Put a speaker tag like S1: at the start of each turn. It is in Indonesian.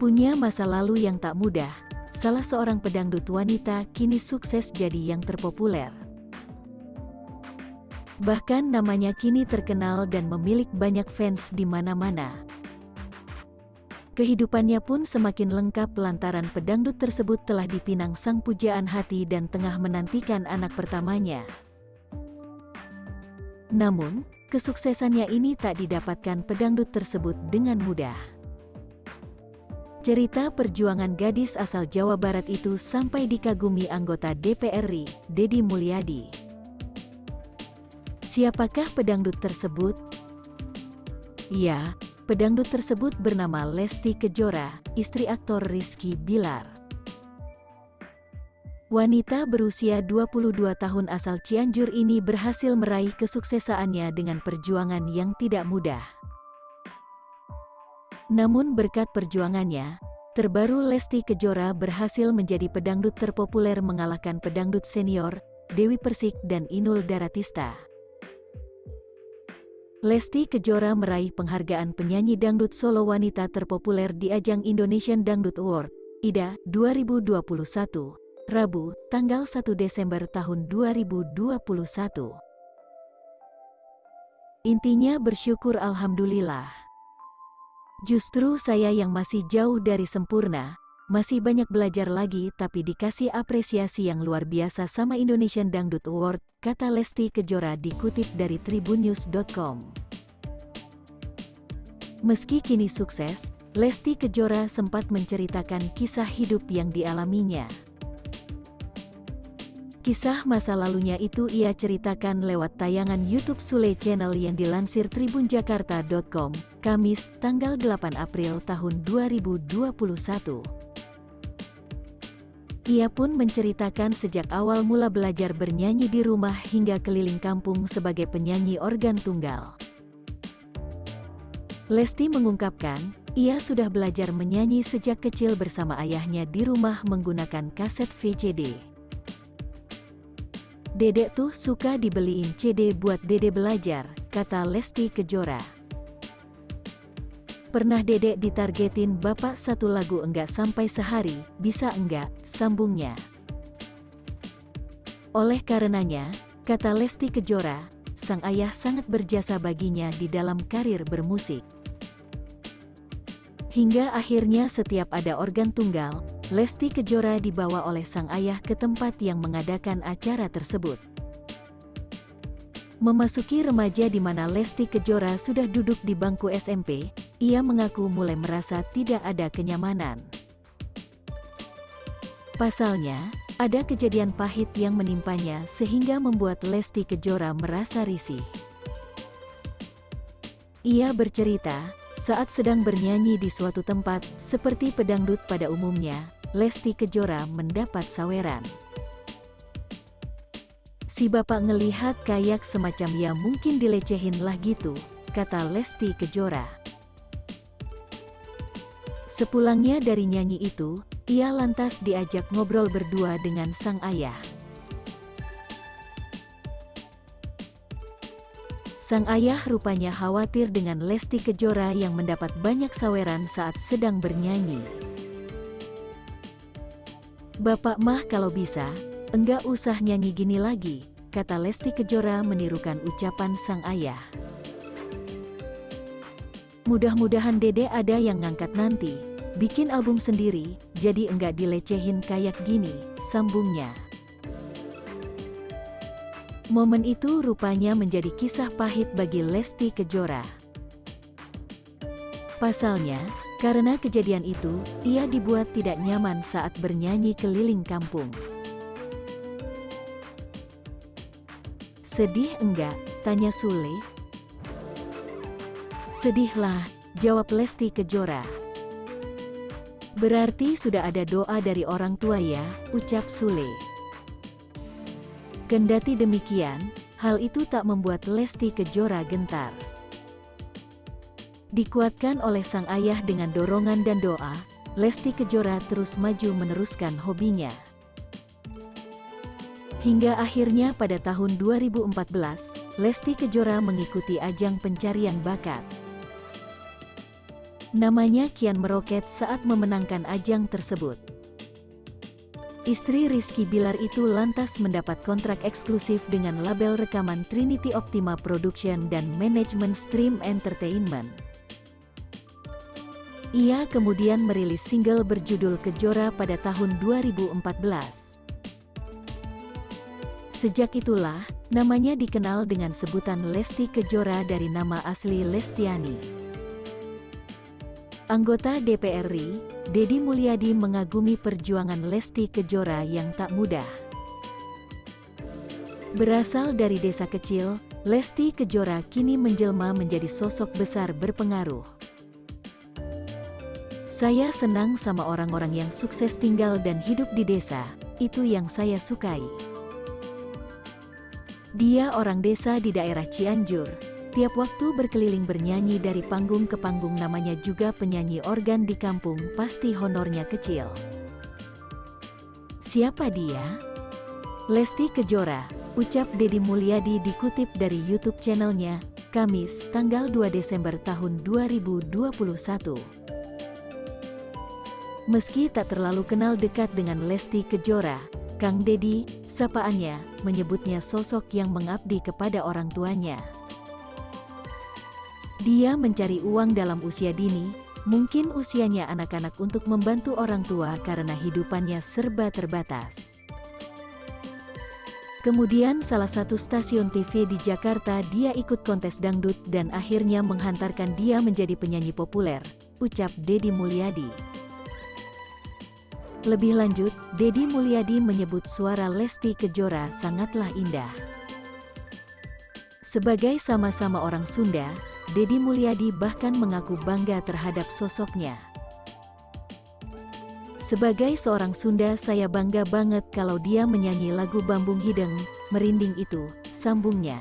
S1: Punya masa lalu yang tak mudah, salah seorang pedangdut wanita kini sukses jadi yang terpopuler. Bahkan namanya kini terkenal dan memiliki banyak fans di mana-mana. Kehidupannya pun semakin lengkap lantaran pedangdut tersebut telah dipinang sang pujaan hati dan tengah menantikan anak pertamanya. Namun, kesuksesannya ini tak didapatkan pedangdut tersebut dengan mudah. Cerita perjuangan gadis asal Jawa Barat itu sampai dikagumi anggota DPR RI, Deddy Mulyadi. Siapakah pedangdut tersebut? Ya, pedangdut tersebut bernama Lesti Kejora, istri aktor Rizky Bilar. Wanita berusia 22 tahun asal Cianjur ini berhasil meraih kesuksesannya dengan perjuangan yang tidak mudah. Namun berkat perjuangannya, terbaru Lesti Kejora berhasil menjadi pedangdut terpopuler mengalahkan pedangdut senior, Dewi Persik dan Inul Daratista. Lesti Kejora meraih penghargaan penyanyi dangdut solo wanita terpopuler di ajang Indonesian Dangdut Award, IDA, 2021, Rabu, tanggal 1 Desember tahun 2021. Intinya bersyukur alhamdulillah. Justru saya yang masih jauh dari sempurna, masih banyak belajar lagi tapi dikasih apresiasi yang luar biasa sama Indonesian Dangdut Award, kata Lesti Kejora dikutip dari tribunnews.com. Meski kini sukses, Lesti Kejora sempat menceritakan kisah hidup yang dialaminya. Kisah masa lalunya itu ia ceritakan lewat tayangan YouTube Sule Channel yang dilansir tribunjakarta.com, Kamis, tanggal 8 April tahun 2021. Ia pun menceritakan sejak awal mula belajar bernyanyi di rumah hingga keliling kampung sebagai penyanyi organ tunggal. Lesti mengungkapkan, ia sudah belajar menyanyi sejak kecil bersama ayahnya di rumah menggunakan kaset VCD. Dedek tuh suka dibeliin CD buat Dede belajar, kata Lesti Kejora. Pernah Dedek ditargetin bapak satu lagu enggak sampai sehari, bisa enggak, sambungnya. Oleh karenanya, kata Lesti Kejora, sang ayah sangat berjasa baginya di dalam karir bermusik. Hingga akhirnya setiap ada organ tunggal, Lesti Kejora dibawa oleh sang ayah ke tempat yang mengadakan acara tersebut. Memasuki remaja di mana Lesti Kejora sudah duduk di bangku SMP, ia mengaku mulai merasa tidak ada kenyamanan. Pasalnya, ada kejadian pahit yang menimpanya sehingga membuat Lesti Kejora merasa risih. Ia bercerita, saat sedang bernyanyi di suatu tempat, seperti pedangdut pada umumnya, Lesti Kejora mendapat saweran. Si bapak ngelihat kayak semacam ya mungkin dilecehin lah gitu, kata Lesti Kejora. Sepulangnya dari nyanyi itu, ia lantas diajak ngobrol berdua dengan sang ayah. Sang ayah rupanya khawatir dengan Lesti Kejora yang mendapat banyak saweran saat sedang bernyanyi. Bapak mah kalau bisa, enggak usah nyanyi gini lagi, kata Lesti Kejora menirukan ucapan sang ayah. Mudah-mudahan Dede ada yang ngangkat nanti, bikin album sendiri, jadi enggak dilecehin kayak gini, sambungnya. Momen itu rupanya menjadi kisah pahit bagi Lesti Kejora. Pasalnya, karena kejadian itu, ia dibuat tidak nyaman saat bernyanyi keliling kampung. Sedih enggak? Tanya Sule. Sedihlah, jawab Lesti Kejora. Berarti sudah ada doa dari orang tua ya, ucap Sule. Kendati demikian, hal itu tak membuat Lesti Kejora gentar. Dikuatkan oleh sang ayah dengan dorongan dan doa, Lesti Kejora terus maju meneruskan hobinya. Hingga akhirnya pada tahun 2014, Lesti Kejora mengikuti ajang pencarian bakat. Namanya kian meroket saat memenangkan ajang tersebut. Istri Rizky Bilar itu lantas mendapat kontrak eksklusif dengan label rekaman Trinity Optima Production dan manajemen Stream Entertainment. Ia kemudian merilis single berjudul Kejora pada tahun 2014. Sejak itulah, namanya dikenal dengan sebutan Lesti Kejora dari nama asli Lestiani. Anggota DPR RI, Deddy Mulyadi mengagumi perjuangan Lesti Kejora yang tak mudah. Berasal dari desa kecil, Lesti Kejora kini menjelma menjadi sosok besar berpengaruh. Saya senang sama orang-orang yang sukses tinggal dan hidup di desa, itu yang saya sukai. Dia orang desa di daerah Cianjur. Tiap waktu berkeliling bernyanyi dari panggung ke panggung, namanya juga penyanyi organ di kampung, pasti honornya kecil. Siapa dia? Lesti Kejora, ucap Deddy Mulyadi dikutip dari YouTube channelnya, Kamis, tanggal 2 Desember tahun 2021. Meski tak terlalu kenal dekat dengan Lesti Kejora, Kang Deddy, sapaannya, menyebutnya sosok yang mengabdi kepada orang tuanya. Dia mencari uang dalam usia dini, mungkin usianya anak-anak, untuk membantu orang tua karena hidupannya serba terbatas. Kemudian salah satu stasiun TV di Jakarta dia ikut kontes dangdut dan akhirnya menghantarkan dia menjadi penyanyi populer, ucap Deddy Mulyadi. Lebih lanjut, Deddy Mulyadi menyebut suara Lesti Kejora sangatlah indah. Sebagai sama-sama orang Sunda, Deddy Mulyadi bahkan mengaku bangga terhadap sosoknya. Sebagai seorang Sunda, saya bangga banget kalau dia menyanyi lagu Bambung Hideng, merinding itu, sambungnya.